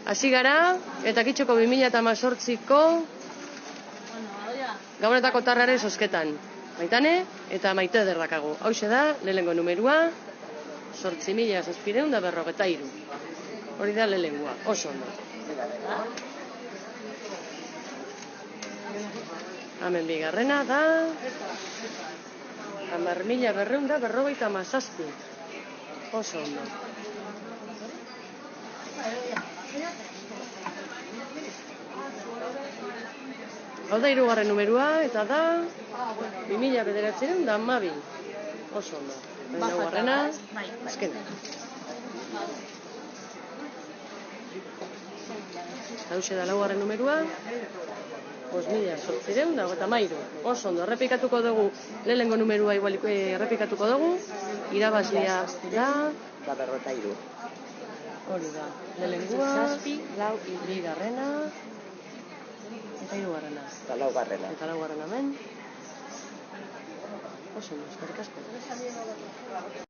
Hasi gara, eta kitxoko 2018ko Gabonetako tarraren sosketan. Maitane eta Maite derrakagu. Hauxe da, lehenengo numerua, 8.753. Hori da lehenengoa, oso ondo. Hemen bigarrena da 10.257. Oso ondo. Hau da hirugarren numerua, eta da 2.912. Oso ondo. Laugarrena, azkena. Hauxe da laugarren numerua, 5.853. Oso ondo, errepikatuko dugu, lehenengo numerua errepikatuko dugu, irabazlea da 53. Hori da, lehenengoa, bigarrena, eta hirugarrena. Eta laugarrena. Eta laugarrena hemen. Oso ondo, eskerrik asko.